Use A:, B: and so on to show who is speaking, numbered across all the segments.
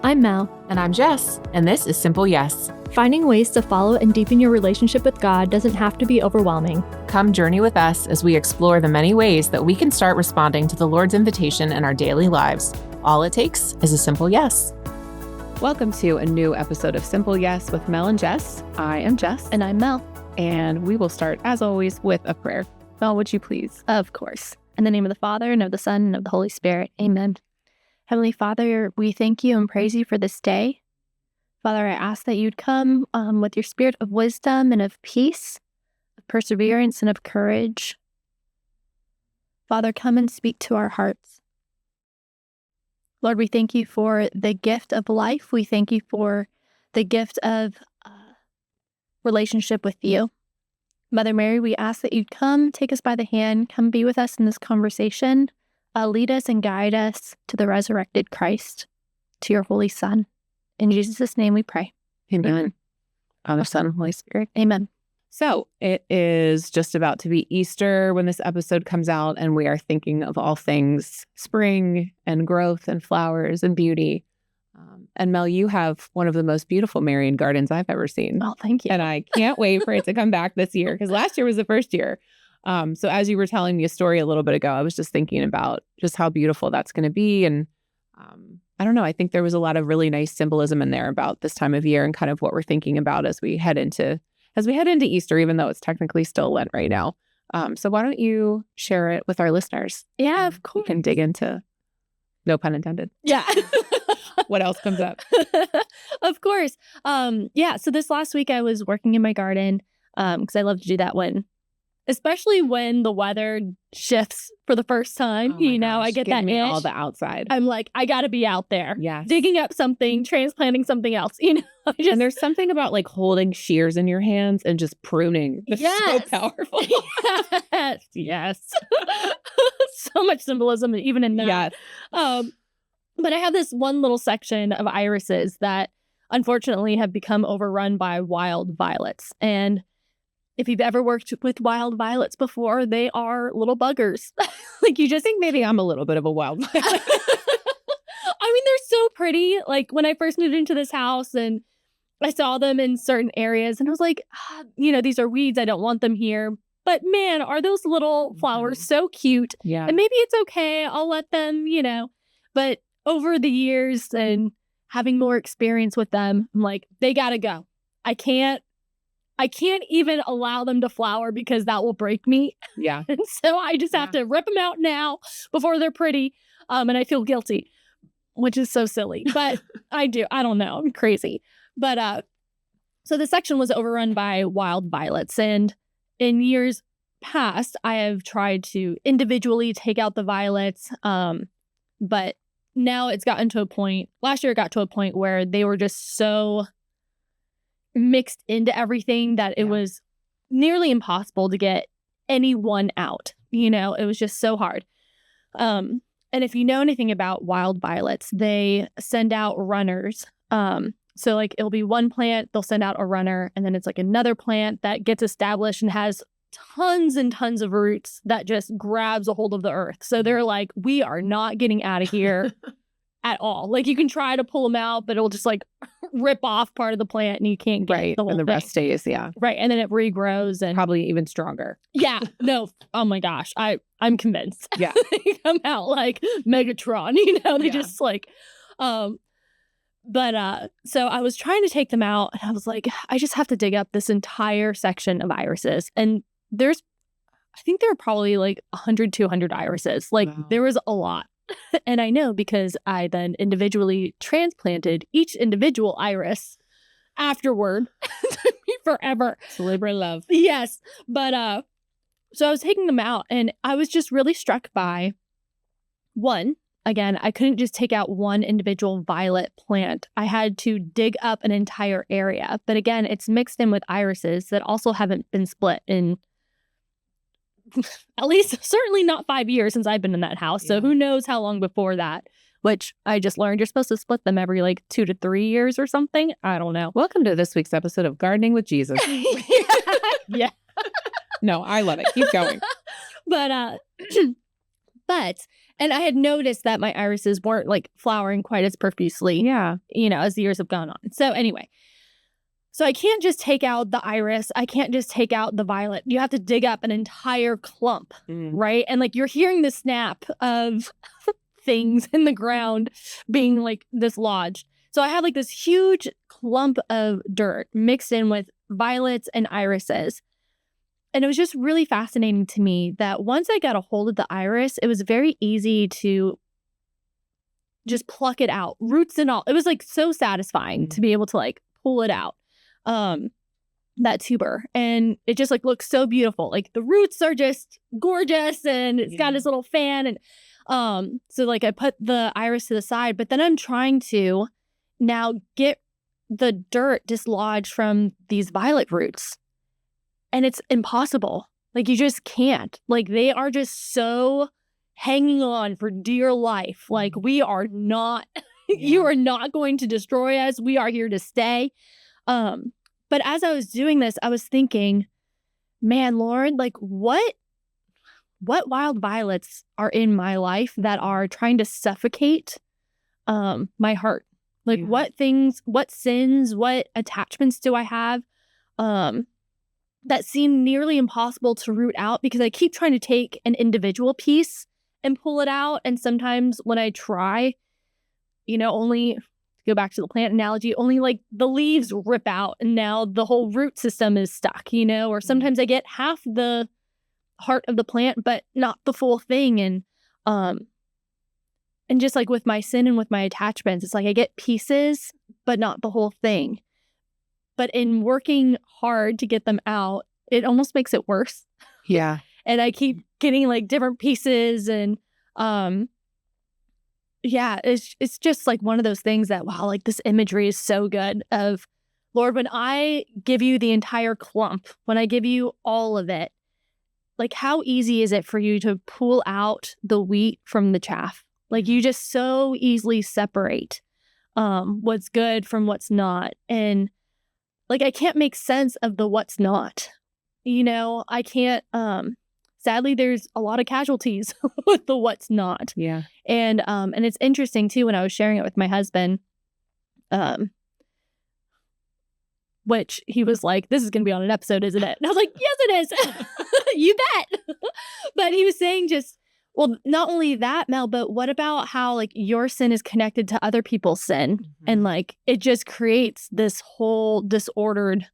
A: I'm Mel.
B: And I'm Jess, and this is Simple Yes.
A: Finding ways to follow and deepen your relationship with God doesn't have to be overwhelming.
B: Come journey with us as we explore the many ways that we can start responding to the Lord's invitation in our daily lives. All it takes is a simple yes.
C: Welcome to a new episode of Simple Yes with Mel and Jess. I am Jess.
A: And I'm Mel.
C: And we will start, as always, with a prayer. Mel, would you please?
A: Of course. In the name of the Father, and of the Son, and of the Holy Spirit. Amen. Heavenly Father, we thank you and praise you for this day. Father, I ask that you'd come with your spirit of wisdom and of peace, of perseverance and of courage. Father, come and speak to our hearts. Lord, we thank you for the gift of life. We thank you for the gift of relationship with you. Mother Mary, we ask that you'd come, take us by the hand, come be with us in this conversation. Lead us and guide us to the resurrected Christ, to your Holy Son. In Jesus' name we pray.
C: Amen. Father, Son, and Holy Spirit.
A: Amen.
C: So it is just about to be Easter when this episode comes out, and we are thinking of all things spring and growth and flowers and beauty. And Mel, you have one of the most beautiful Marian gardens I've ever seen.
A: Oh, thank you.
C: And I can't wait for it to come back this year, because last year was the first year. So as you were telling me a story a little bit ago, I was just thinking about just how beautiful that's going to be. And I don't know, I think there was a lot of really nice symbolism in there about this time of year and kind of what we're thinking about as we head into Easter, even though it's technically still Lent right now. So why don't you share it with our listeners?
A: Yeah, of course.
C: We can dig into, no pun intended.
A: Yeah.
C: What else comes up?
A: Of course. So this last week I was working in my garden because I love to do that especially when the weather shifts for the first time.
C: Oh
A: I get that itch.
C: All the outside.
A: I'm like, I got to be out there.
C: Yes.
A: Digging up something, transplanting something else.
C: And there's something about like holding shears in your hands and just pruning. That's so powerful.
A: Yes. So much symbolism even in that.
C: Yes.
A: But I have this one little section of irises that unfortunately have become overrun by wild violets. And if you've ever worked with wild violets before, they are little buggers. Like you just think
C: maybe I'm a little bit of a wild violet.
A: I mean, they're so pretty. Like when I first moved into this house and I saw them in certain areas and I was like, these are weeds. I don't want them here. But man, are those little flowers so cute?
C: Yeah.
A: And maybe it's okay. I'll let them, But over the years and having more experience with them, I'm like, they gotta go. I can't even allow them to flower because that will break me.
C: Yeah.
A: And so I just have to rip them out now before they're pretty. And I feel guilty, which is so silly. But I do. I don't know. I'm crazy. But so the section was overrun by wild violets. And in years past, I have tried to individually take out the violets. But now it's gotten to a point, last year it got to a point where they were just so mixed into everything that it was nearly impossible to get any one out. It was just so hard. And if you know anything about wild violets, they send out runners. So like it'll be one plant, they'll send out a runner, and then it's like another plant that gets established and has tons and tons of roots that just grabs a hold of the earth. So they're like, we are not getting out of here at all. Like you can try to pull them out, but it'll just like rip off part of the plant and you can't get the whole
C: and the
A: thing.
C: rest stays, yeah.
A: Right. And then it regrows and
C: probably even stronger.
A: Yeah. No. Oh my gosh. I'm convinced.
C: Yeah.
A: They come out like Megatron, they just like, so I was trying to take them out and I was like, I just have to dig up this entire section of irises. And I think there are probably like 100, 200 irises. Like there was a lot. And I know because I then individually transplanted each individual iris afterward. It took me forever.
C: It's a labor of love.
A: Yes. But so I was taking them out and I was just really struck by one. Again, I couldn't just take out one individual violet plant. I had to dig up an entire area. But again, it's mixed in with irises that also haven't been split in at least certainly not 5 years since I've been in that house. So who knows how long before that, which I just learned you're supposed to split them every like 2 to 3 years or something. I don't know.
C: Welcome to this week's episode of Gardening with Jesus.
A: Yeah.
C: No, I love it. Keep going.
A: But And I had noticed that my irises weren't like flowering quite as profusely,
C: Yeah.
A: as the years have gone on. So anyway, so I can't just take out the iris. I can't just take out the violet. You have to dig up an entire clump, right? And like you're hearing the snap of things in the ground being like dislodged. So I had like this huge clump of dirt mixed in with violets and irises. And it was just really fascinating to me that once I got a hold of the iris, it was very easy to just pluck it out, roots and all. It was like so satisfying to be able to like pull it out, that tuber. And it just like looks so beautiful. Like the roots are just gorgeous and it's got this little fan. And so like I put the iris to the side, but then I'm trying to now get the dirt dislodged from these violet roots. And it's impossible. Like you just can't. Like they are just so hanging on for dear life. Like we are not, you are not going to destroy us. We are here to stay. But as I was doing this, I was thinking, man, Lord, like what wild violets are in my life that are trying to suffocate my heart? Like what things, what sins, what attachments do I have that seem nearly impossible to root out because I keep trying to take an individual piece and pull it out. And sometimes when I try, only to go back to the plant analogy, only like the leaves rip out and now the whole root system is stuck, or sometimes I get half the heart of the plant, but not the full thing. And just like with my sin and with my attachments, it's like I get pieces, but not the whole thing. But in working hard to get them out, it almost makes it worse.
C: Yeah.
A: And I keep getting like different pieces and it's just like one of those things that, wow, like this imagery is so good of, Lord, when I give you the entire clump, when I give you all of it, like how easy is it for you to pull out the wheat from the chaff? Like you just so easily separate what's good from what's not. And like, I can't make sense of the what's not, I can't, sadly, there's a lot of casualties with the what's not.
C: Yeah.
A: And it's interesting too, when I was sharing it with my husband, which he was like, this is going to be on an episode, isn't it? And I was like, yes, it is. You bet. But he was saying just, well, not only that, Mel, but what about how like your sin is connected to other people's sin? And like it just creates this whole disordered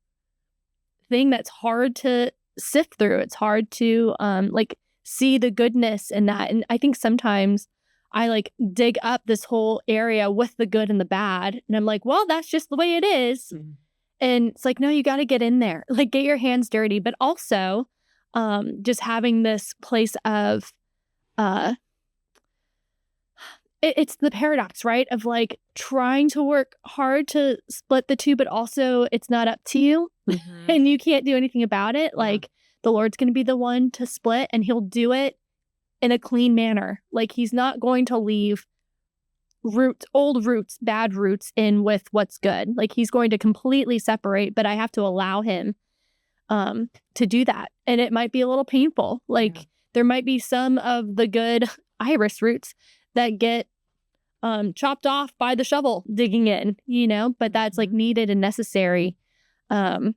A: thing that's hard to sift through. It's hard to like see the goodness in that. And I think sometimes I like dig up this whole area with the good and the bad. And I'm like, well, that's just the way it is. And it's like, no, you got to get in there, like get your hands dirty, but also just having this place of it's the paradox, right? Of like trying to work hard to split the two, but also it's not up to you and you can't do anything about it. Like the Lord's going to be the one to split and he'll do it in a clean manner. Like he's not going to leave old roots, bad roots in with what's good. Like he's going to completely separate, but I have to allow him to do that. And it might be a little painful. Like there might be some of the good iris roots that get chopped off by the shovel digging in, but that's like needed and necessary. But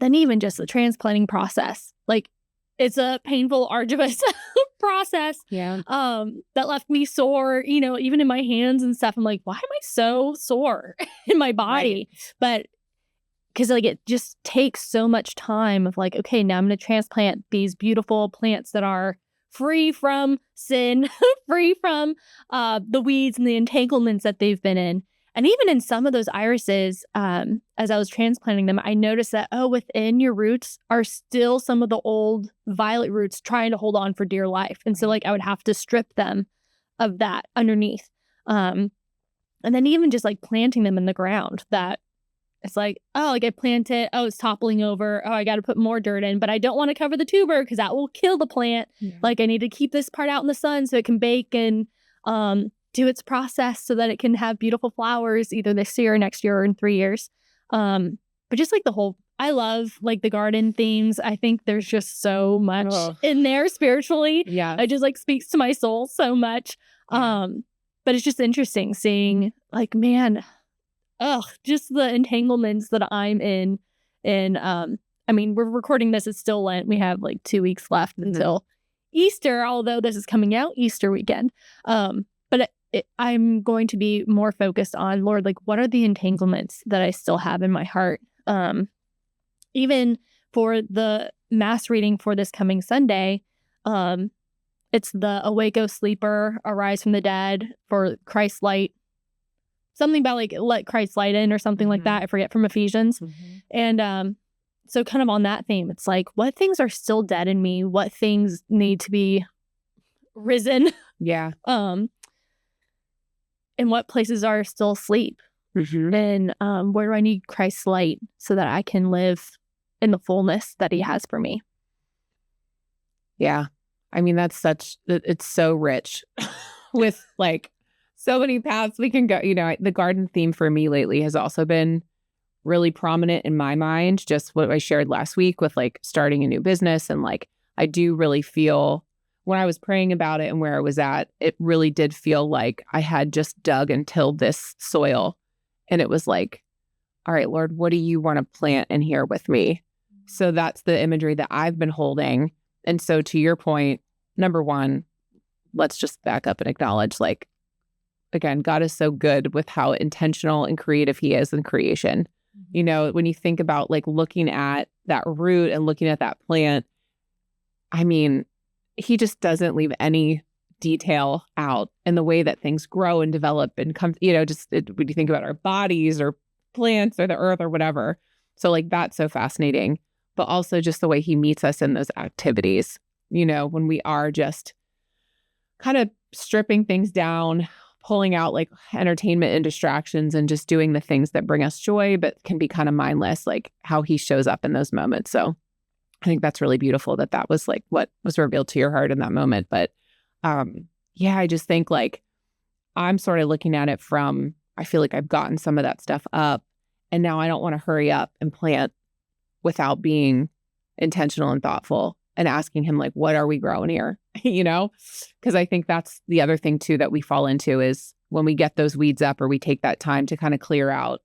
A: then even just the transplanting process, like it's a painful, arduous process.
C: Yeah.
A: That left me sore, even in my hands and stuff. I'm like, why am I so sore in my body?
C: Right.
A: But because like it just takes so much time of like, okay, now I'm going to transplant these beautiful plants that are free from sin, free from the weeds and the entanglements that they've been in. And even in some of those irises, as I was transplanting them, I noticed that, within your roots are still some of the old violet roots trying to hold on for dear life. And so like I would have to strip them of that underneath. And then even just like planting them in the ground, that it's like, like I plant it, it's toppling over. I got to put more dirt in, but I don't want to cover the tuber because that will kill the plant. Yeah. Like I need to keep this part out in the sun so it can bake and do its process so that it can have beautiful flowers either this year or next year or in 3 years. But just like the whole I love like the garden themes. I think there's just so much
C: Oh.
A: in there spiritually.
C: Yeah.
A: It just like speaks to my soul so much.
C: Yeah.
A: But it's just interesting seeing like, man, just the entanglements that I'm in. And I mean, we're recording this, it's still Lent. We have like 2 weeks left until Easter, although this is coming out Easter weekend. But I'm going to be more focused on, Lord, like, what are the entanglements that I still have in my heart? Even for the mass reading for this coming Sunday, it's the Awake, O Sleeper, Arise from the Dead for Christ's light. Something about like let Christ's light in or something like that. I forget, from Ephesians. And so kind of on that theme, it's like, what things are still dead in me? What things need to be risen?
C: Yeah.
A: And what places are still asleep? And where do I need Christ's light so that I can live in the fullness that he has for me?
C: Yeah. I mean, it's so rich with like so many paths we can go. You know, the garden theme for me lately has also been really prominent in my mind. Just what I shared last week with like starting a new business. And like, I do really feel when I was praying about it and where I was at, it really did feel like I had just dug and tilled this soil. And it was like, all right, Lord, what do you want to plant in here with me? So that's the imagery that I've been holding. And so to your point, number one, let's just back up and acknowledge, like, again, God is so good with how intentional and creative he is in creation. You know, when you think about like looking at that root and looking at that plant, I mean, he just doesn't leave any detail out in the way that things grow and develop and come, you know, when you think about our bodies or plants or the earth or whatever. So like, that's so fascinating, but also just the way he meets us in those activities, you know, when we are just kind of stripping things down, pulling out like entertainment and distractions and just doing the things that bring us joy, but can be kind of mindless, like how he shows up in those moments. So I think that's really beautiful that was like what was revealed to your heart in that moment. But yeah, I just think like I'm sort of looking at it from, I feel like I've gotten some of that stuff up and now I don't want to hurry up and plant without being intentional and thoughtful and asking him like, what are we growing here? You know, because I think that's the other thing too that we fall into is when we get those weeds up or we take that time to kind of clear out,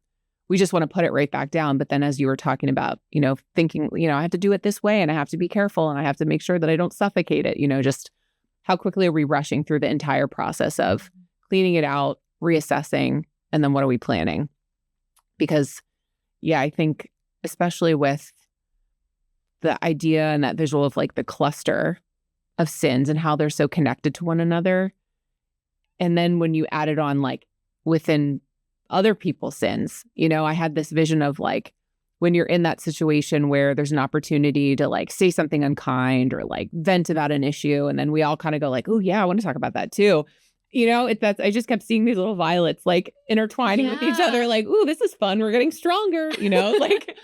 C: we just want to put it right back down. But then as you were talking about, you know, thinking, you know, I have to do it this way and I have to be careful and I have to make sure that I don't suffocate it, you know, just how quickly are we rushing through the entire process of cleaning it out, reassessing, and then what are we planning? Because yeah, I think especially with the idea and that visual of like the cluster of sins and how they're so connected to one another. And then when you add it on like within other people's sins, you know, I had this vision of like when you're in that situation where there's an opportunity to like say something unkind or like vent about an issue. And then we all kind of go like, oh yeah, I want to talk about that too. You know, I just kept seeing these little violets like intertwining with each other, like, ooh, this is fun. We're getting stronger, you know, like,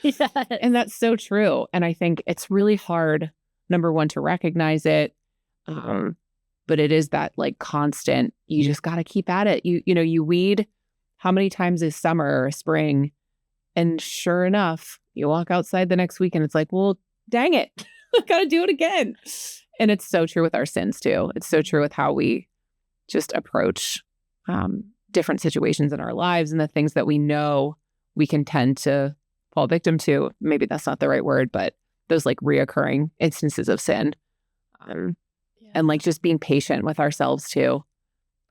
C: and that's so true. And I think it's really hard, number one, to recognize it. But it is that like constant, you just got to keep at it. You know, you weed how many times is summer or spring? And sure enough, you walk outside the next week and it's like, well, dang it, I got to do it again. And it's so true with our sins too. It's so true with how we just approach different situations in our lives and the things that we know we can tend to fall victim to. Maybe that's not the right word, but those like reoccurring instances of sin. And like just being patient with ourselves too,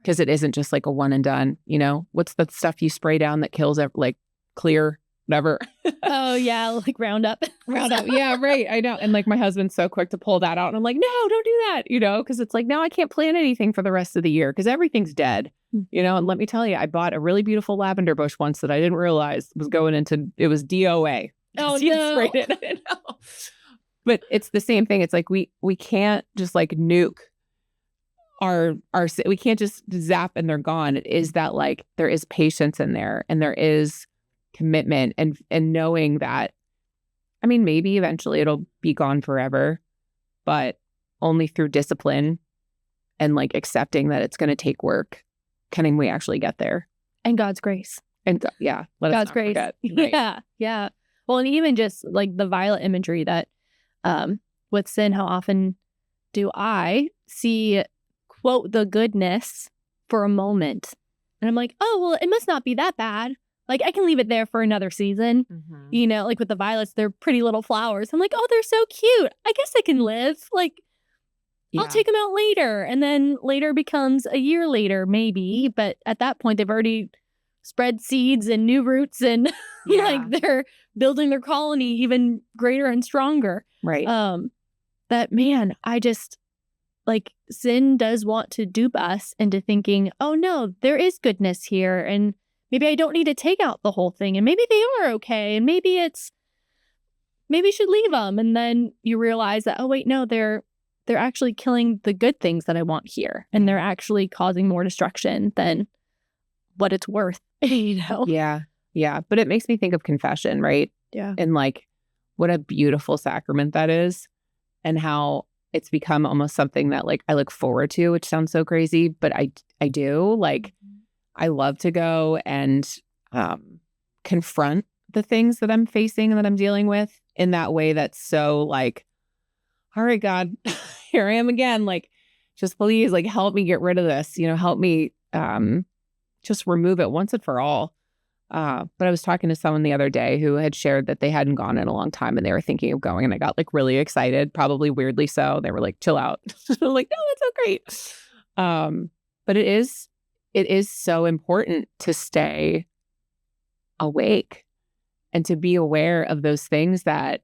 C: because it isn't just like a one and done, you know, what's the stuff you spray down that kills like clear, whatever.
A: Oh yeah. Like Roundup.
C: Yeah, right. I know. And like my husband's so quick to pull that out. And I'm like, no, don't do that, you know, because it's like, now I can't plant anything for the rest of the year because everything's dead, you know. And let me tell you, I bought a really beautiful lavender bush once that I didn't realize was going into, it was DOA.
A: Oh no.
C: Sprayed it. I didn't know. But it's the same thing. It's like we can't just like nuke our we can't just zap and they're gone. It is that like there is patience in there and there is commitment and knowing that, I mean, maybe eventually it'll be gone forever, but only through discipline and like accepting that it's going to take work can we actually get there.
A: And God's grace.
C: And yeah, let
A: God's
C: us not
A: grace.
C: forget. Right.
A: Yeah. Well, and even just like the violet imagery that with sin, how often do I see, quote, the goodness for a moment? And I'm like, oh, well, it must not be that bad. Like, I can leave it there for another season. You know, like with the violets, they're pretty little flowers. I'm like, oh, they're so cute. I guess I can live. Like,
C: Yeah.
A: I'll take them out later. And then later becomes a year later, maybe. But at that point, they've already spread seeds and new roots and
C: Yeah.
A: like they're building their colony even greater and stronger.
C: Right.
A: That, man, I just, like, sin does want to dupe us into thinking, oh no, there is goodness here. And maybe I don't need to take out the whole thing. And maybe they are okay. And maybe I should leave them. And then you realize that, oh wait, no, they're actually killing the good things that I want here. And they're actually causing more destruction than what it's worth, you know?
C: Yeah. Yeah. But it makes me think of confession, right?
A: Yeah.
C: And like, what a beautiful sacrament that is. And how it's become almost something that like I look forward to, which sounds so crazy, but I do. Like, I love to go and confront the things that I'm facing and that I'm dealing with in that way that's so like, all right, God, here I am again. Like, just please, like, help me get rid of this, you know, help me just remove it once and for all. But I was talking to someone the other day who had shared that they hadn't gone in a long time and they were thinking of going, and I got like really excited, probably weirdly so. They were like, chill out. I'm like, no, that's so great. But it is so important to stay awake and to be aware of those things that,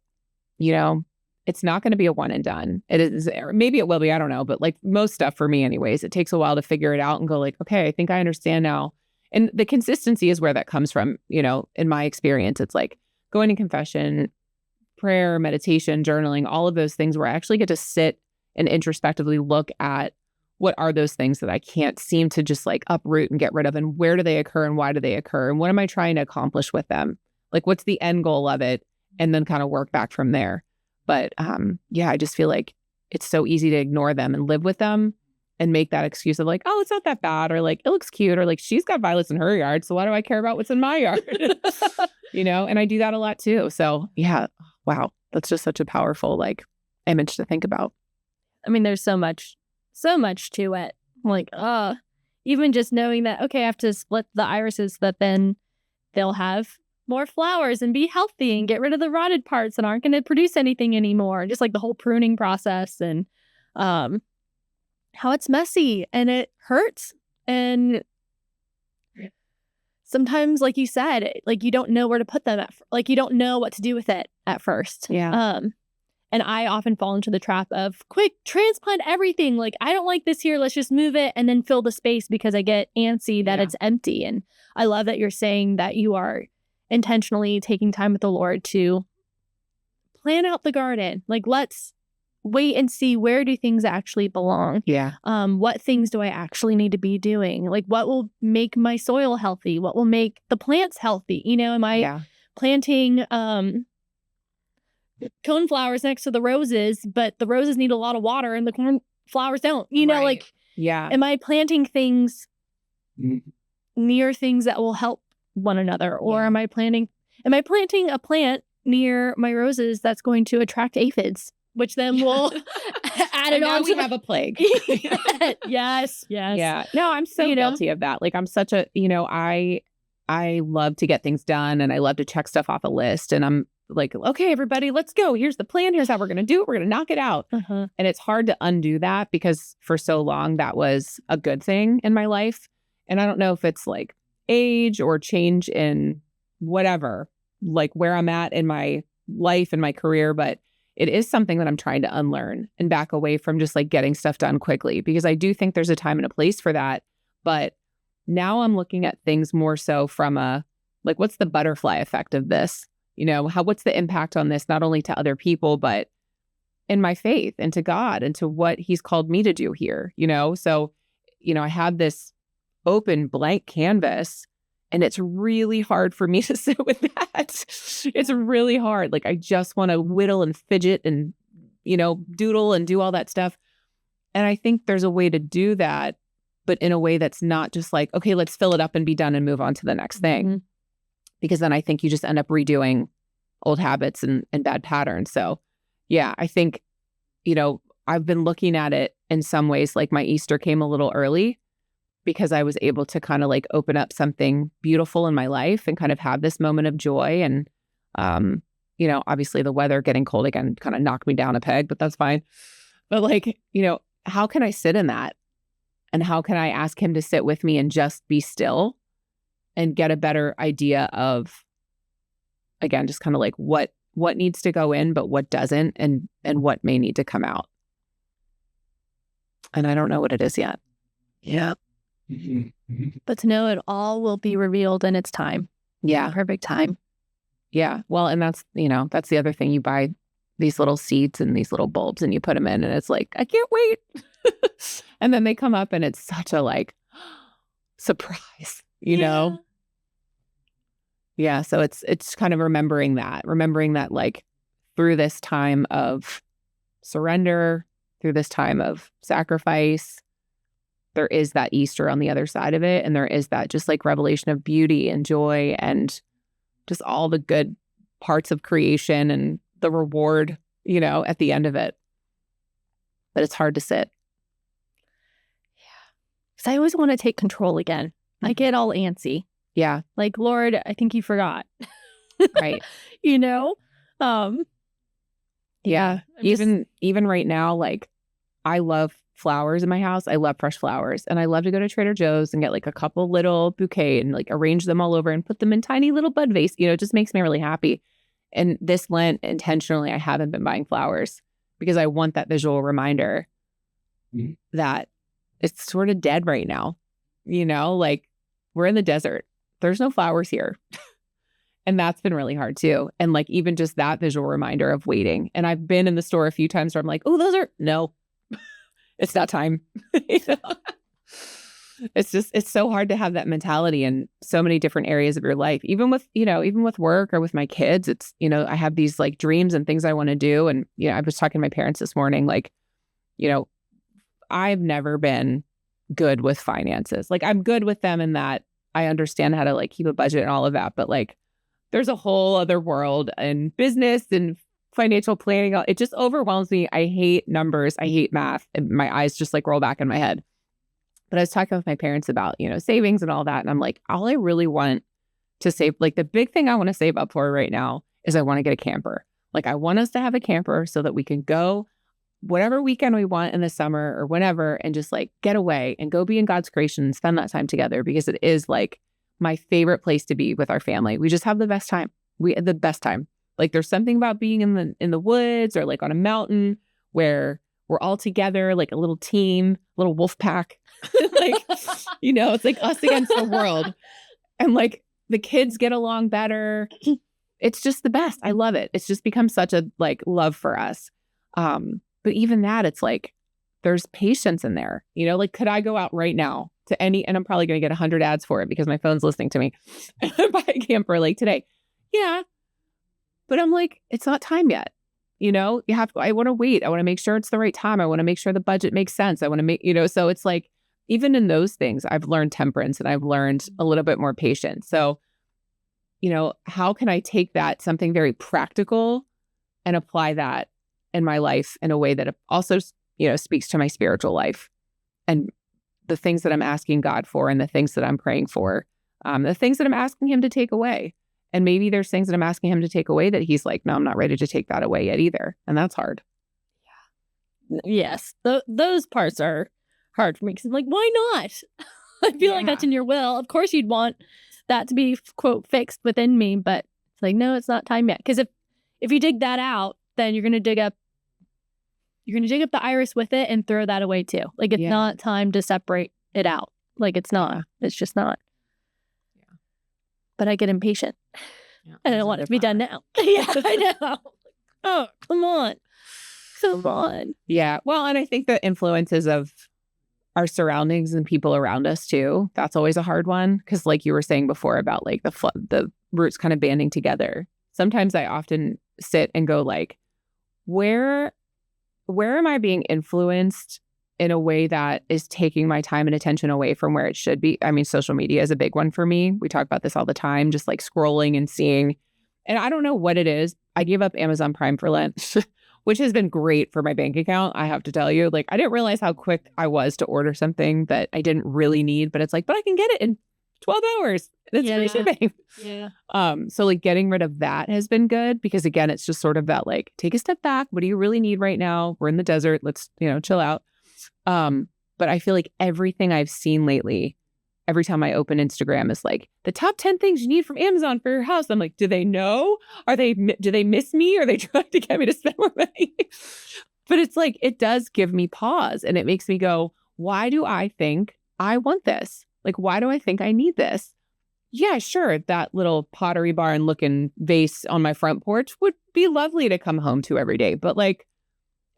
C: you know, it's not going to be a one and done. It is, or maybe it will be, I don't know. But like most stuff for me anyways, it takes a while to figure it out and go like, okay, I think I understand now. And the consistency is where that comes from. You know, in my experience, it's like going to confession, prayer, meditation, journaling, all of those things where I actually get to sit and introspectively look at what are those things that I can't seem to just like uproot and get rid of, and where do they occur and why do they occur? And what am I trying to accomplish with them? Like, what's the end goal of it? And then kind of work back from there. But yeah, I just feel like it's so easy to ignore them and live with them and make that excuse of like, oh, it's not that bad, or like, it looks cute, or like, she's got violets in her yard, so why do I care about what's in my yard? You know, and I do that a lot too. So yeah, wow, that's just such a powerful like image to think about.
A: I mean, there's so much to it. Like, even just knowing that, okay, I have to split the irises, that then they'll have more flowers and be healthy and get rid of the rotted parts and aren't going to produce anything anymore. Just like the whole pruning process and how it's messy and it hurts. And sometimes, like you said, like you don't know where to put them like you don't know what to do with it at first.
C: Yeah.
A: And I often fall into the trap of quick transplant everything. Like, I don't like this here. Let's just move it and then fill the space because I get antsy that it's empty. And I love that you're saying that you are intentionally taking time with the Lord to plan out the garden. Like, let's wait and see, where do things actually belong?
C: Yeah.
A: What things do I actually need to be doing? Like, what will make my soil healthy? What will make the plants healthy? You know, am I planting coneflowers next to the roses, but the roses need a lot of water and the cornflowers don't? You know, like, am I planting things near things that will help one another? Or am I planting a plant near my roses that's going to attract aphids, which then will add it on
C: we have a plague.
A: Yes.
C: Yeah. No, I'm so guilty of that. Like, I'm such a, you know, I love to get things done and I love to check stuff off a list, and I'm like, okay, everybody, let's go. Here's the plan. Here's how we're going to do it. We're going to knock it out. And it's hard to undo that because for so long that was a good thing in my life. And I don't know if it's like age or change in whatever, like where I'm at in my life and my career, but it is something that I'm trying to unlearn and back away from just like getting stuff done quickly, because I do think there's a time and a place for that. But now I'm looking at things more so from a, like, what's the butterfly effect of this? You know, what's the impact on this, not only to other people, but in my faith and to God and to what he's called me to do here, you know? So, you know, I have this open blank canvas, and it's really hard for me to sit with that. It's really hard. Like, I just want to whittle and fidget and, you know, doodle and do all that stuff. And I think there's a way to do that, but in a way that's not just like, okay, let's fill it up and be done and move on to the next thing. Because then I think you just end up redoing old habits and bad patterns. So yeah, I think, you know, I've been looking at it in some ways like my Easter came a little early because I was able to kind of like open up something beautiful in my life and kind of have this moment of joy. And, you know, obviously the weather getting cold again kind of knocked me down a peg, but that's fine. But like, you know, how can I sit in that? And how can I ask him to sit with me and just be still and get a better idea of, again, just kind of like what needs to go in, but what doesn't, and what may need to come out. And I don't know what it is yet.
A: Yeah. But to know it all will be revealed in its time.
C: Yeah.
A: Perfect time.
C: Yeah. Well, and that's, you know, that's the other thing. You buy these little seeds and these little bulbs and you put them in and it's like, I can't wait. And then they come up and it's such a like surprise, you know? Yeah. So it's kind of remembering that like through this time of surrender, through this time of sacrifice, there is that Easter on the other side of it. And there is that just like revelation of beauty and joy and just all the good parts of creation and the reward, you know, at the end of it. But it's hard to sit.
A: Yeah. Because I always want to take control again. I get all antsy.
C: Yeah.
A: Like, Lord, I think you forgot.
C: Right.
A: You know?
C: Yeah. Even right now, like I love flowers in my house. I love fresh flowers. And I love to go to Trader Joe's and get like a couple little bouquet and like arrange them all over and put them in tiny little bud vase. You know, it just makes me really happy. And this Lent, intentionally, I haven't been buying flowers because I want that visual reminder that it's sort of dead right now. You know, like we're in the desert. There's no flowers here. And that's been really hard too. And like even just that visual reminder of waiting. And I've been in the store a few times where I'm like, oh, no, it's not time. You know? It's so hard to have that mentality in so many different areas of your life. Even with work or with my kids, it's, you know, I have these like dreams and things I want to do. And, you know, I was talking to my parents this morning, like, you know, I've never been good with finances. Like I'm good with them in that I understand how to like keep a budget and all of that. But like, there's a whole other world in business and financial planning. It just overwhelms me. I hate numbers. I hate math. And my eyes just like roll back in my head. But I was talking with my parents about, you know, savings and all that. And I'm like, all I really want to save, like the big thing I want to save up for right now is I want to get a camper. Like I want us to have a camper so that we can go whatever weekend we want in the summer or whenever and just like get away and go be in God's creation and spend that time together, because it is like my favorite place to be with our family. We just have the best time. The best time. Like there's something about being in the woods or like on a mountain where we're all together, like a little team, little wolf pack. Like, you know, it's like us against the world. And like the kids get along better. It's just the best. I love it. It's just become such a like love for us. But even that, it's like there's patience in there. You know, like could I go out right now to and I'm probably going to get 100 ads for it because my phone's listening to me, buy a camper like today? Yeah. But I'm like, it's not time yet. You know, I want to wait. I want to make sure it's the right time. I want to make sure the budget makes sense. I want to make, you know, so it's like, even in those things, I've learned temperance and I've learned a little bit more patience. So, you know, how can I take that, something very practical, and apply that in my life in a way that also, you know, speaks to my spiritual life and the things that I'm asking God for and the things that I'm praying for, the things that I'm asking him to take away. And maybe there's things that I'm asking him to take away that he's like, no, I'm not ready to take that away yet either. And that's hard.
A: Yeah. Yes. Those parts are hard for me because I'm like, why not? I feel like that's in your will. Of course you'd want that to be, quote, fixed within me. But it's like, no, it's not time yet. Because if you dig that out, then you're going to dig up the iris with it and throw that away too. Like it's not time to separate it out. Like it's not. It's just not. Yeah. But I get impatient. Yeah, and I don't want it to be done now. Yeah, I know. Oh, come on. Come on.
C: Yeah. Well, and I think the influences of our surroundings and people around us too, that's always a hard one. Because like you were saying before about like the roots kind of banding together. Sometimes I often sit and go like, where am I being influenced in a way that is taking my time and attention away from where it should be? I mean, social media is a big one for me. We talk about this all the time, just like scrolling and seeing And I don't know what it is. I gave up Amazon Prime for Lent, which has been great for my bank account. I have to tell you, like, I didn't realize how quick I was to order something that I didn't really need, but it's like, but I can get it in 12 hours. It's free shipping.
A: Yeah.
C: So like getting rid of that has been good because again, it's just sort of that like, take a step back. What do you really need right now? We're in the desert. Let's, chill out. But I feel like everything I've seen lately, every time I open Instagram is like the top 10 things you need from Amazon for your house. I'm like, do they know? Do they miss me? Are they trying to get me to spend more money? But it's like, it does give me pause and it makes me go, why do I think I want this? Like, why do I think I need this? Yeah, sure. That little Pottery Barn looking vase on my front porch would be lovely to come home to every day. But like,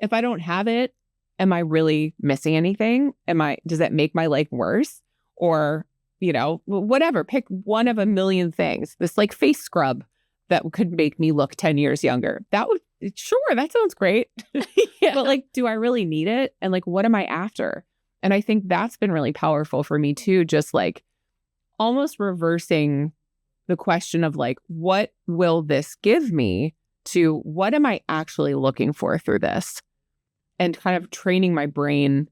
C: if I don't have it, am I really missing anything? Does that make my life worse? Or, whatever, pick one of a million things. This like face scrub that could make me look 10 years younger. Sure, that sounds great.
A: Yeah.
C: But like, do I really need it? And like, what am I after? And I think that's been really powerful for me too, just like almost reversing the question of like, what will this give me to what am I actually looking for through this? And kind of training my brain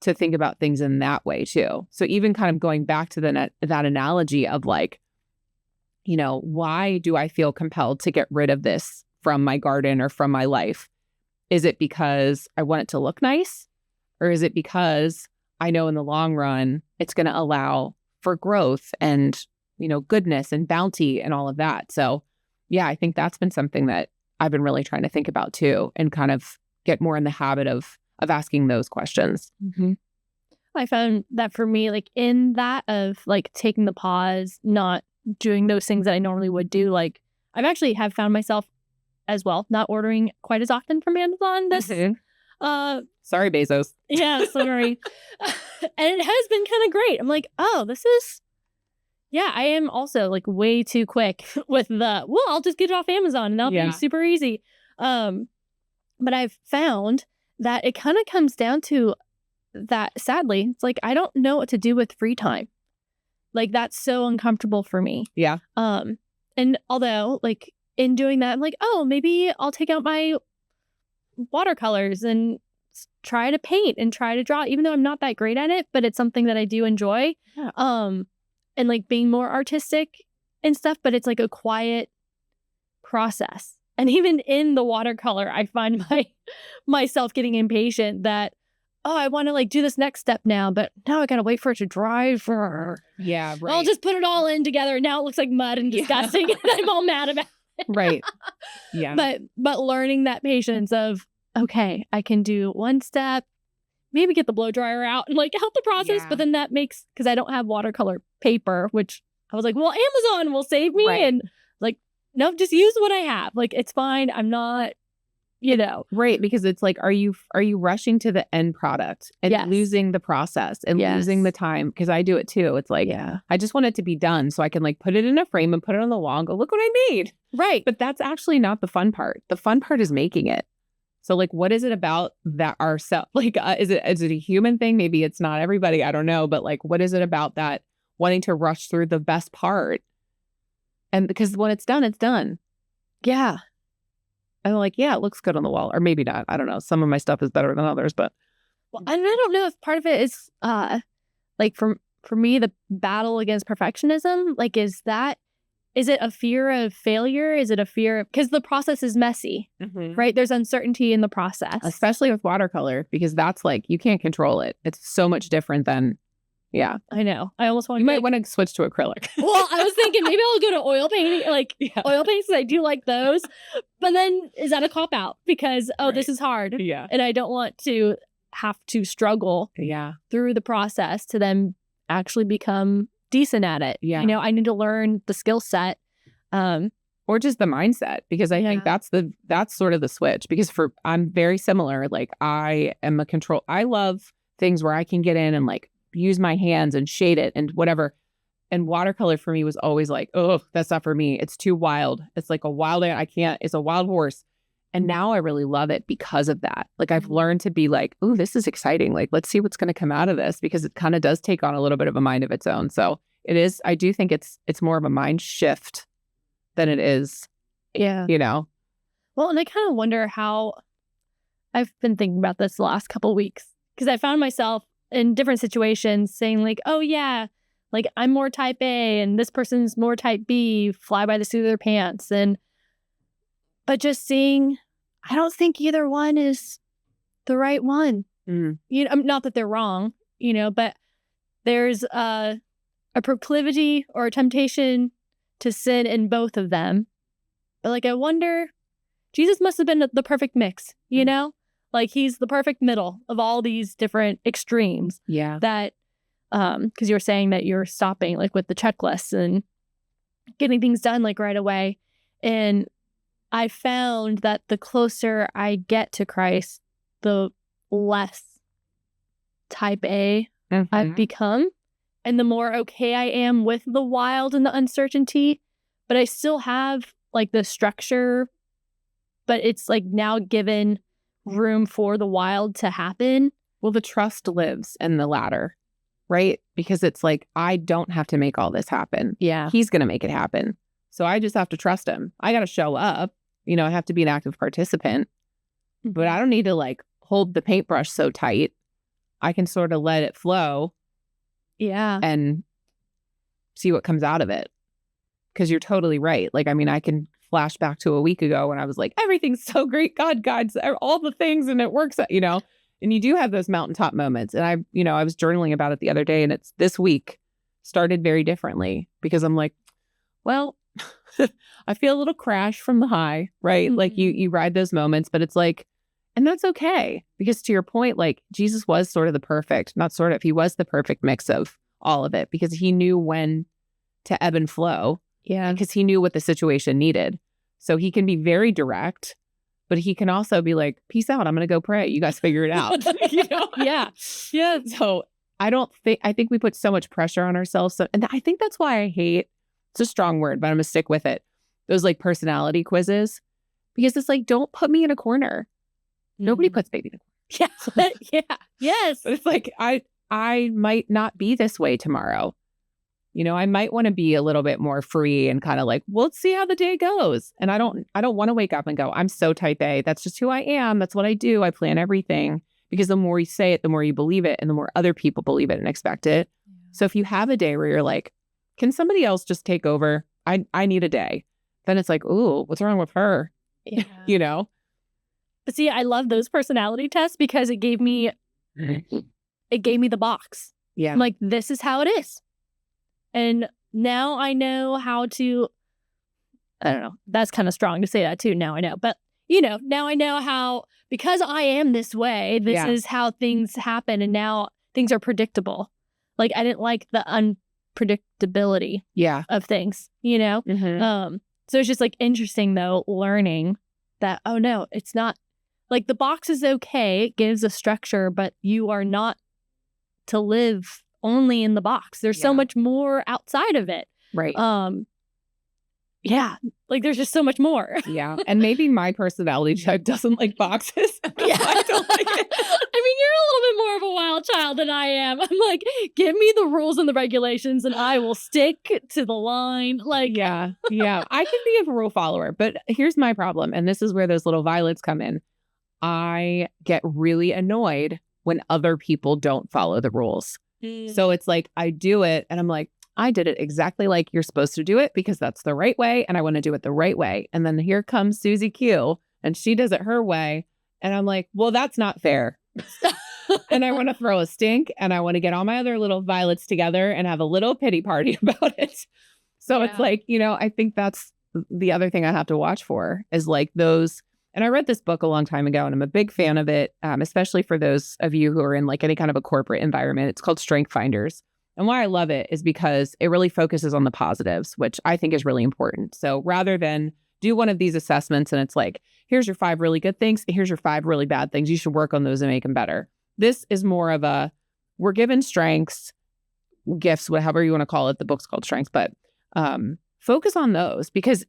C: to think about things in that way too. So even kind of going back to that analogy of like, why do I feel compelled to get rid of this from my garden or from my life? Is it because I want it to look nice? Or is it because I know in the long run, it's going to allow for growth and, goodness and bounty and all of that. So yeah, I think that's been something that I've been really trying to think about too and kind of get more in the habit of asking those questions.
A: Mm-hmm. I found that for me, like in that of like taking the pause, not doing those things that I normally would do, like I've actually have found myself as well, not ordering quite as often from Amazon this.
C: Sorry, Bezos.
A: Yeah, sorry. And it has been kind of great. I'm like, oh, I am also like way too quick with I'll just get it off Amazon and that'll be super easy. But I've found that it kind of comes down to that, sadly, it's like, I don't know what to do with free time. Like, that's so uncomfortable for me.
C: Yeah.
A: And although, like, in doing that, I'm like, oh, maybe I'll take out my watercolors and try to paint and try to draw, even though I'm not that great at it, but it's something that I do enjoy.
C: Yeah.
A: And like being more artistic and stuff, but it's like a quiet process. And even in the watercolor, I find myself getting impatient that, oh, I want to like do this next step now, but now I got to wait for it to dry for.
C: Yeah, right.
A: I'll just put it all in together. Now it looks like mud and disgusting and I'm all mad about it.
C: Right. Yeah.
A: But learning that patience of, okay, I can do one step, maybe get the blow dryer out and like help the process.
C: Yeah.
A: But then that makes, because I don't have watercolor paper, which I was like, well, Amazon will save me.
C: Right.
A: And like, no, just use what I have. Like, it's fine. I'm not,
C: Right. Because it's like, are you rushing to the end product and losing the process and losing the time? Because I do it too. It's like, I just want it to be done so I can like put it in a frame and put it on the wall and go, look what I made.
A: Right.
C: But that's actually not the fun part. The fun part is making it. So like, what is it about that ourselves? Like, is it a human thing? Maybe it's not everybody. I don't know. But like, what is it about that wanting to rush through the best part? And because when it's done, it's done.
A: Yeah.
C: And I'm like, it looks good on the wall. Or maybe not. I don't know. Some of my stuff is better than others, but.
A: Well, and I don't know if part of it is like for me, the battle against perfectionism, like, is it a fear of failure? Is it a fear of, because the process is messy, right? There's uncertainty in the process.
C: Especially with watercolor, because that's like, you can't control it. It's so much different than,
A: I know. I almost want
C: You might want to switch to acrylic.
A: Well, I was thinking maybe I'll go to oil painting, like oil paints. I do like those. But then is that a cop out? Because, this is hard.
C: Yeah.
A: And I don't want to have to struggle through the process to then actually become decent at it.
C: Yeah.
A: I need to learn the skill set.
C: Or just the mindset, because I think that's sort of the switch, because I'm very similar. Like, I love things where I can get in and like use my hands and shade it and whatever. And watercolor for me was always like, oh, that's not for me. It's too wild. It's like it's a wild horse. And now I really love it because of that. Like, I've learned to be like, oh, this is exciting. Like, let's see what's going to come out of this, because it kind of does take on a little bit of a mind of its own. So it is, I do think it's more of a mind shift than it is
A: Yeah.
C: you know?
A: Well, and I kind of wonder how I've been thinking about this the last couple of weeks because I found myself in different situations saying like, oh yeah, like I'm more type A and this person's more type B, fly by the seat of their pants. But just seeing, I don't think either one is the right one.
C: Mm.
A: You know, not that they're wrong, you know, but there's a proclivity or a temptation to sin in both of them. But like, I wonder, Jesus must have been the perfect mix, you know? Like he's the perfect middle of all these different extremes.
C: Yeah.
A: That, because you were saying that you're stopping like with the checklists and getting things done like right away. And I found that the closer I get to Christ, the less type A I've become. And the more okay I am with the wild and the uncertainty. But I still have like the structure, but it's like now given room for the wild to happen.
C: Well, the trust lives in the latter, right? Because it's like, I don't have to make all this happen.
A: Yeah.
C: He's going to make it happen. So I just have to trust him. I got to show up. You know, I have to be an active participant, but I don't need to like hold the paintbrush so tight. I can sort of let it flow.
A: Yeah.
C: And see what comes out of it. Because you're totally right. Like, I mean, I can flash back to a week ago when I was like, everything's so great. God guides all the things and it works, you know, and you do have those mountaintop moments. And I was journaling about it the other day and it's this week started very differently because I'm like, well, I feel a little crash from the high, right?
A: Mm-hmm.
C: Like you ride those moments, but it's like, and that's okay. Because to your point, like Jesus was sort of the perfect, not sort of, he was the perfect mix of all of it because he knew when to ebb and flow.
A: Yeah.
C: Because he knew what the situation needed. So he can be very direct, but he can also be like, peace out. I'm going to go pray. You guys figure it out. You know?
A: Yeah. Yeah.
C: So I think we put so much pressure on ourselves. So, and I think that's why I hate, it's a strong word, but I'm going to stick with it. Those like personality quizzes, because it's like, don't put me in a corner. Nobody puts baby in a corner.
A: Yeah. Yeah. Yes.
C: But it's like, I might not be this way tomorrow. You know, I might want to be a little bit more free and kind of like, well, let's see how the day goes. And I don't want to wake up and go, I'm so type A. That's just who I am. That's what I do. I plan everything. Because the more you say it, the more you believe it and the more other people believe it and expect it. Yeah. So if you have a day where you're like, can somebody else just take over? I need a day. Then it's like, ooh, what's wrong with her?
A: Yeah.
C: You know?
A: But see, I love those personality tests because it gave me the box.
C: Yeah.
A: I'm like, this is how it is. And now I know how to, I don't know, that's kind of strong to say that too. Now I know. But, you know, now I know how, because I am this way, this is how things happen. And now things are predictable. Like I didn't like the unpredictability of things, you know?
C: Mm-hmm.
A: So it's just like interesting though, learning that, oh no, it's not like the box is okay. It gives a structure, but you are not to live only in the box. There's so much more outside of it.
C: Right.
A: Yeah. Like there's just so much more.
C: Yeah. And maybe my personality type doesn't like boxes.
A: Yeah.
C: I don't like it.
A: I mean, you're a little bit more of a wild child than I am. I'm like, give me the rules and the regulations and I will stick to the line. Like,
C: yeah. I can be a rule follower, but here's my problem. And this is where those little violets come in. I get really annoyed when other people don't follow the rules. So it's like, I do it and I'm like, I did it exactly like you're supposed to do it because that's the right way. And I want to do it the right way. And then here comes Susie Q and she does it her way. And I'm like, well, that's not fair. And I want to throw a stink and I want to get all my other little violets together and have a little pity party about it. So it's like, you know, I think that's the other thing I have to watch for is like those. And I read this book a long time ago and I'm a big fan of it, especially for those of you who are in like any kind of a corporate environment. It's called Strength Finders. And why I love it is because it really focuses on the positives, which I think is really important. So rather than do one of these assessments and it's like, here's your 5 really good things, here's your 5 really bad things, you should work on those and make them better. This is more of a, we're given strengths, gifts, whatever you want to call it. The book's called Strengths, but focus on those because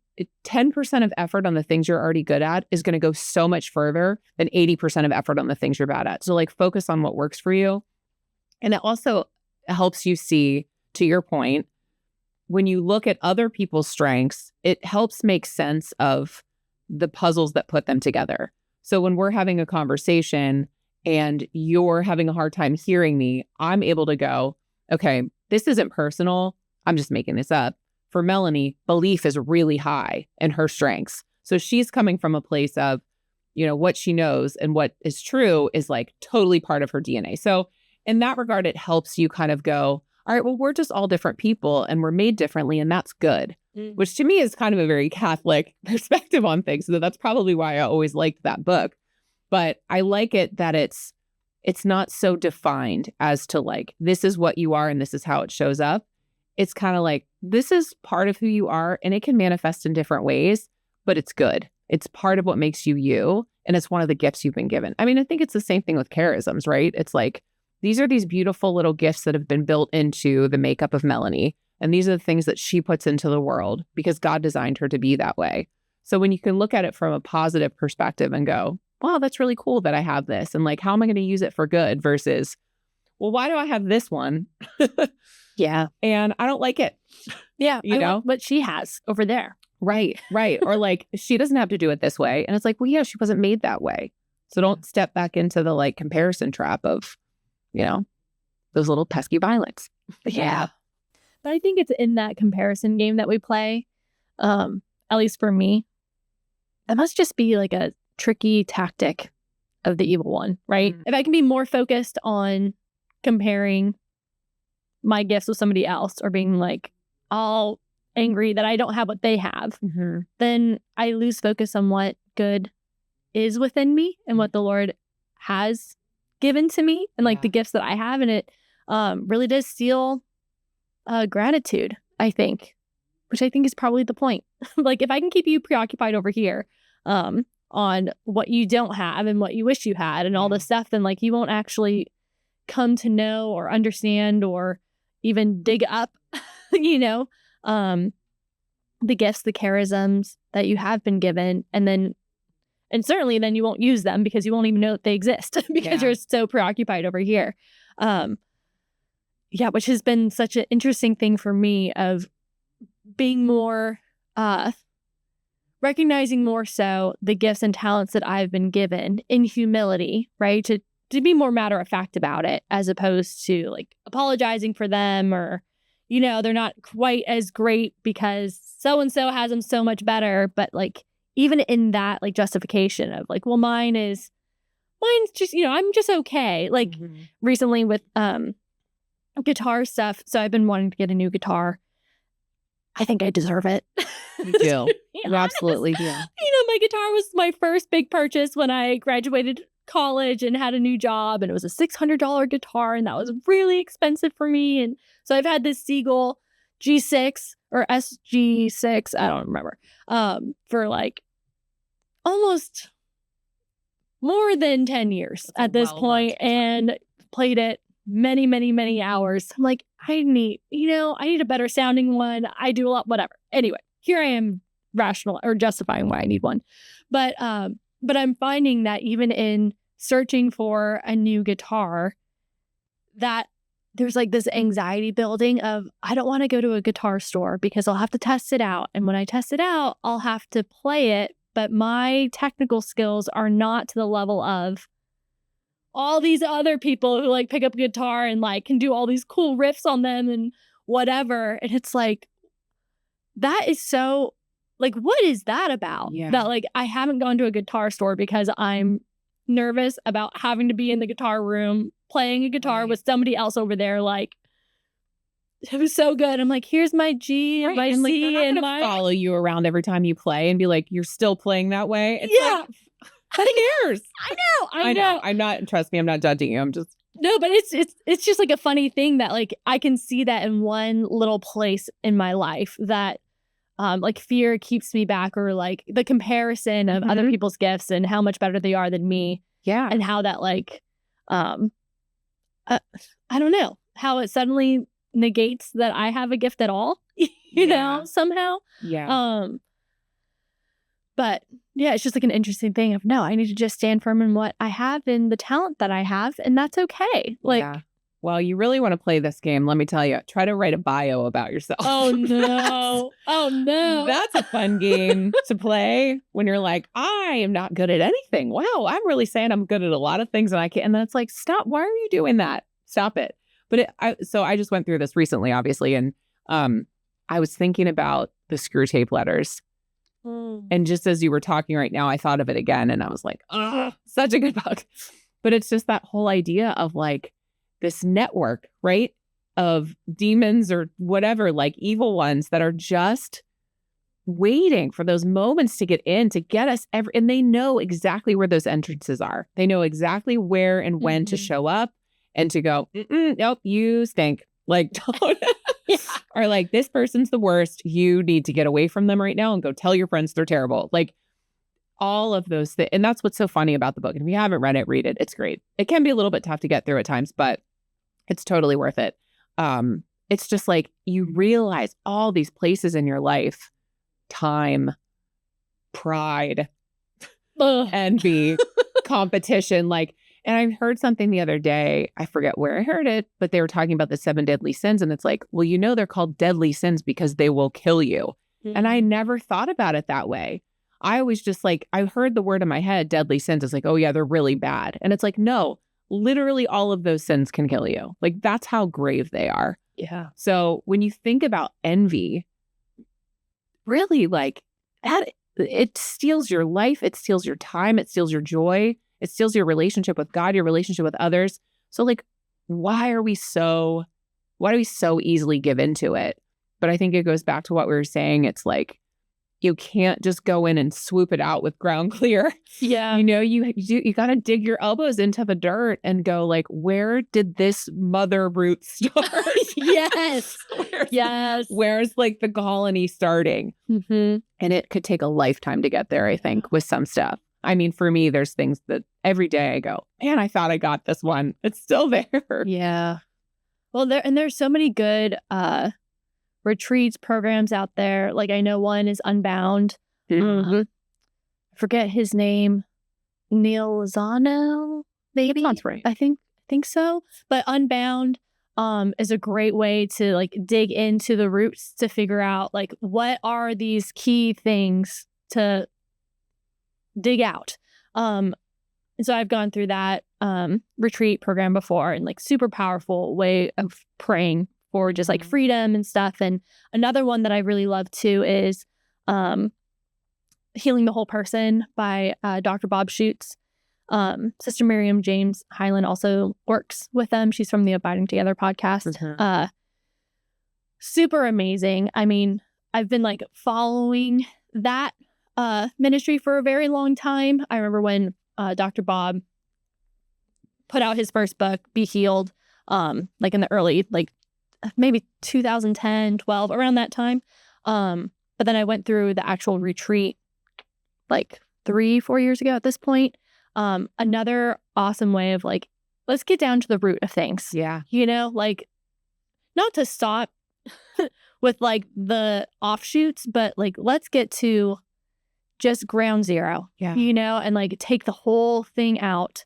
C: 10% of effort on the things you're already good at is going to go so much further than 80% of effort on the things you're bad at. So like focus on what works for you. And it also helps you see, to your point, when you look at other people's strengths, it helps make sense of the puzzles that put them together. So when we're having a conversation and you're having a hard time hearing me, I'm able to go, okay, this isn't personal. I'm just making this up. For Melanie, belief is really high in her strengths. So she's coming from a place of, what she knows and what is true is like totally part of her DNA. So in that regard, it helps you kind of go, all right, well, we're just all different people and we're made differently, and that's good, which to me is kind of a very Catholic perspective on things. So that's probably why I always liked that book. But I like it that it's not so defined as to like, this is what you are and this is how it shows up. It's kind of like, this is part of who you are and it can manifest in different ways, but it's good. It's part of what makes you you. And it's one of the gifts you've been given. I mean, I think it's the same thing with charisms, right? It's like, these are these beautiful little gifts that have been built into the makeup of Melanie. And these are the things that she puts into the world because God designed her to be that way. So when you can look at it from a positive perspective and go, wow, that's really cool that I have this. And like, how am I going to use it for good versus, well, why do I have this one?
A: Yeah.
C: And I don't like it.
A: Yeah.
C: You know
A: what she has over there.
C: Right. Or like, she doesn't have to do it this way. And it's like, well, yeah, she wasn't made that way. So don't step back into the like comparison trap of, those little pesky violets.
A: Yeah. But I think it's in that comparison game that we play, at least for me, that must just be like a tricky tactic of the evil one, right? If I can be more focused on comparing my gifts with somebody else or being like all angry that I don't have what they have, then I lose focus on what good is within me and what the Lord has given to me and like the gifts that I have. And it really does steal gratitude, I think, which I think is probably the point. Like if I can keep you preoccupied over here on what you don't have and what you wish you had and all this stuff, then like you won't actually come to know or understand or even dig up, the gifts, the charisms that you have been given. And certainly then you won't use them because you won't even know that they exist because you're so preoccupied over here. Which has been such an interesting thing for me of being more, recognizing more so the gifts and talents that I've been given in humility, right? To be more matter of fact about it as opposed to like apologizing for them or, they're not quite as great because so-and-so has them so much better. But like, even in that like justification of like, well, mine's just, I'm just okay. Like recently with guitar stuff. So I've been wanting to get a new guitar. I think I deserve it.
C: You do. You absolutely do.
A: My guitar was my first big purchase when I graduated college and had a new job, and it was a $600 guitar, and that was really expensive for me. And so I've had this Siegel G6 or SG6, I don't remember, for like almost more than 10 years at this point, and played it many, many, many hours. I'm like, I need a better sounding one. I do a lot, whatever. Anyway, here I am rational or justifying why I need one. But I'm finding that even in searching for a new guitar, that there's like this anxiety building of, I don't want to go to a guitar store because I'll have to test it out. And when I test it out, I'll have to play it. But my technical skills are not to the level of all these other people who like pick up a guitar and like can do all these cool riffs on them and whatever. And it's like, that is so like, what is that about?
C: Yeah.
A: That like, I haven't gone to a guitar store because I'm nervous about having to be in the guitar room playing a guitar with somebody else over there. Like, it was so good. I'm like, here's my G and my C and my
C: follow you around every time you play and be like, you're still playing that way. It's like, who cares?
A: I know.
C: I'm not. Trust me, I'm not judging you. I'm just
A: no, but it's just like a funny thing that like I can see that in one little place in my life that like fear keeps me back, or like the comparison of other people's gifts and how much better they are than me.
C: Yeah,
A: and how that like I don't know how it suddenly negates that I have a gift at all. you know, somehow.
C: Yeah.
A: But yeah, it's just like an interesting thing of, no, I need to just stand firm in what I have and the talent that I have, and that's okay. Like,
C: well, you really want to play this game. Let me tell you, try to write a bio about yourself.
A: Oh, no. Oh, no.
C: That's a fun game to play when you're like, I am not good at anything. Wow, I'm really saying I'm good at a lot of things and I can't. And then it's like, stop. Why are you doing that? Stop it. But so I just went through this recently, obviously. And I was thinking about the Screw Tape letters. And just as you were talking right now, I thought of it again. And I was like, oh, such a good book. But it's just that whole idea of like this network, right? Of demons or whatever, like evil ones that are just waiting for those moments to get in, to get us and they know exactly where those entrances are. They know exactly where and when to show up and to go, nope, you stink. Like, don't. Or like, this person's the worst. You need to get away from them right now and go tell your friends they're terrible. Like, all of those things. And that's what's so funny about the book. And if you haven't read it, read it. It's great. It can be a little bit tough to get through at times, but it's totally worth it. It's just like you realize all these places in your life, time, pride, envy, competition, like, and I heard something the other day, I forget where I heard it, but they were talking about the 7 deadly sins. And it's like, well, you know, they're called deadly sins because they will kill you. And I never thought about it that way. I always just like, I heard the word in my head, deadly sins. It's like, oh yeah, they're really bad. And it's like, no, literally all of those sins can kill you. Like, that's how grave they are.
A: Yeah.
C: So when you think about envy, really like it steals your life. It steals your time. It steals your joy. It steals your relationship with God, your relationship with others. So like, why do we so easily give into it? But I think it goes back to what we were saying. It's like, you can't just go in and swoop it out with ground clear.
A: Yeah.
C: You know, you got to dig your elbows into the dirt and go like, where did this mother root start?
A: Yes.
C: Where's like the colony starting? And it could take a lifetime to get there, I think, with some stuff. I mean, for me, there's things that every day I go, man, I thought I got this one. It's still there.
A: Yeah. Well, there's so many good retreats, programs out there. Like, I know one is Unbound. I forget his name. Neil Lozano, maybe?
C: That's right.
A: I think so. But Unbound is a great way to like dig into the roots to figure out like, what are these key things to dig out. And so I've gone through that retreat program before, and like super powerful way of praying for just like freedom and stuff. And another one that I really love too is Healing the Whole Person by Dr. Bob Schuchts. Sister Miriam James Hyland also works with them. She's from the Abiding Together podcast. Super amazing. I mean, I've been like following that ministry for a very long time. I remember when Dr. Bob put out his first book, Be Healed, like in the early, like maybe 2010, 12, around that time. But then I went through the actual retreat like 3-4 years ago at this point. Another awesome way of like, let's get down to the root of things.
C: Yeah.
A: You know, like not to stop with like the offshoots, but like, let's get to just ground zero, you know, and like take the whole thing out.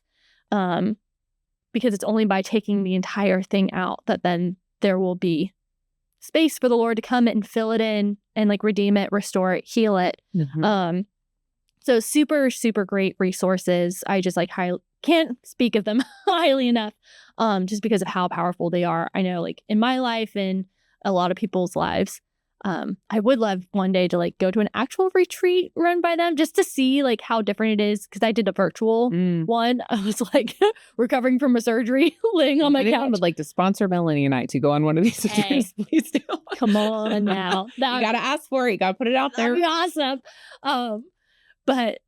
A: Because it's only by taking the entire thing out that then there will be space for the Lord to come and fill it in and like redeem it, restore it, heal it. So super, super great resources. I just like can't speak of them highly enough, just because of how powerful they are. I know like in my life and a lot of people's lives. I would love one day to like go to an actual retreat run by them just to see like how different it is. Because I did a virtual one. I was like recovering from a surgery, laying on my couch. I
C: would like to sponsor Melanie and I to go on one of these retreats. Please do.
A: Come on now.
C: You got to ask for it. You got to put it out there.
A: That'd be awesome. But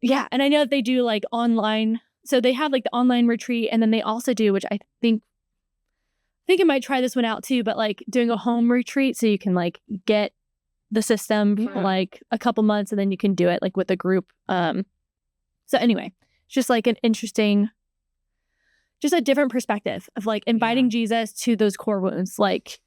A: yeah, and I know that they do like online. So they have like the online retreat, and then they also do, which I think I might try this one out too, but like doing a home retreat so you can like get the system for like a couple months, and then you can do it like with a group. So anyway, it's just like an interesting, just a different perspective of like inviting Jesus to those core wounds. Like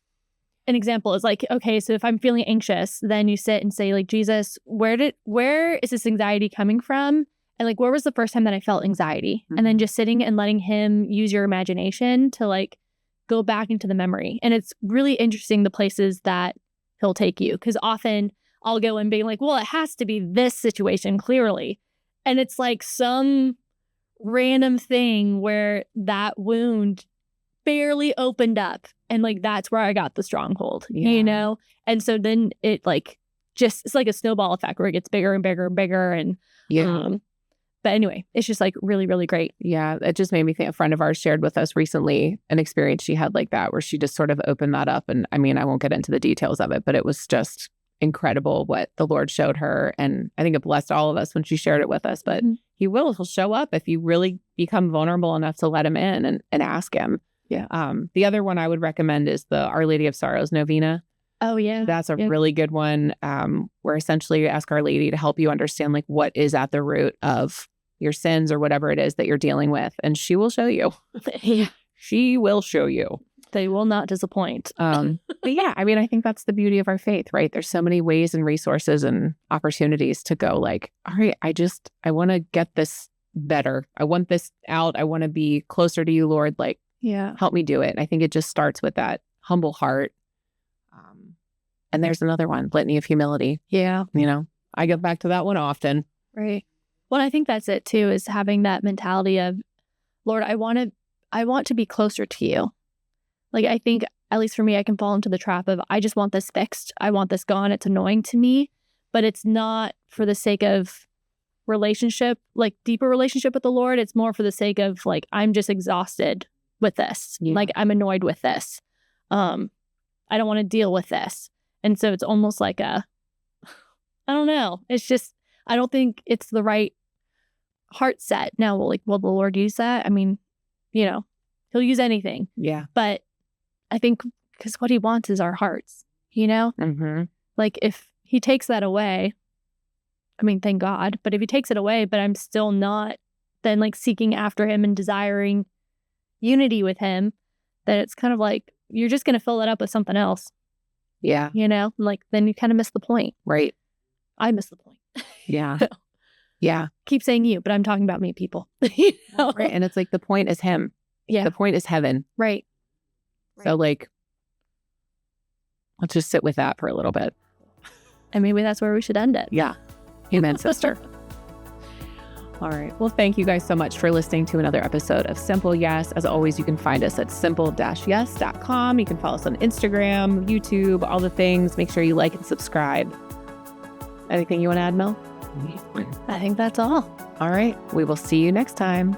A: an example is like, okay, so if I'm feeling anxious, then you sit and say like, Jesus, where is this anxiety coming from? And like, where was the first time that I felt anxiety? And then just sitting and letting him use your imagination to like go back into the memory. And it's really interesting the places that he'll take you, because often I'll go and being like, well, it has to be this situation clearly. And it's like some random thing where that wound barely opened up. And like, that's where I got the stronghold, you know? And so then it like, it's like a snowball effect where it gets bigger and bigger and bigger. And but anyway, it's just like really, really great.
C: Yeah. It just made me think a friend of ours shared with us recently an experience she had like that, where she just sort of opened that up. And I mean, I won't get into the details of it, but it was just incredible what the Lord showed her. And I think it blessed all of us when she shared it with us. But he'll show up if you really become vulnerable enough to let him in and ask him.
A: Yeah.
C: The other one I would recommend is the Our Lady of Sorrows novena.
A: Oh, yeah.
C: That's a really good one, where essentially you ask Our Lady to help you understand like what is at the root of your sins or whatever it is that you're dealing with. And she will show you. She will show you.
A: They will not disappoint.
C: But yeah, I mean, I think that's the beauty of our faith, right? There's so many ways and resources and opportunities to go like, all right, I want to get this better. I want this out. I want to be closer to you, Lord. Like, help me do it. And I think it just starts with that humble heart. And there's another one, litany of humility.
A: Yeah.
C: You know, I get back to that one often.
A: Right. Well, I think that's it too, is having that mentality of, Lord, I want to be closer to you. Like, I think, at least for me, I can fall into the trap of, I just want this fixed. I want this gone. It's annoying to me, but it's not for the sake of relationship, like deeper relationship with the Lord. It's more for the sake of like, I'm just exhausted with this.
C: Yeah.
A: Like, I'm annoyed with this. I don't want to deal with this. And so it's almost like I don't know. It's just, I don't think it's the right heart set. Now, will the Lord use that? I mean, you know, he'll use anything.
C: Yeah.
A: But I think because what he wants is our hearts, you know?
C: Mm-hmm.
A: Like, if he takes that away, I mean, thank God. But if he takes it away, but I'm still not then like seeking after him and desiring unity with him, then it's kind of like, you're just going to fill that up with something else.
C: Yeah.
A: You know, like then you kind of miss the point.
C: Right.
A: I miss the point.
C: Yeah. Yeah.
A: Keep saying you, but I'm talking about me, people. You know?
C: Right. And it's like the point is him.
A: Yeah.
C: The point is heaven.
A: Right.
C: So like, let's just sit with that for a little bit.
A: And maybe that's where we should end it.
C: Yeah. Amen, sister. All right. Well, thank you guys so much for listening to another episode of Simple Yes. As always, you can find us at simple-yes.com. You can follow us on Instagram, YouTube, all the things. Make sure you like and subscribe. Anything you want to add, Mel?
A: I think that's all.
C: All right. We will see you next time.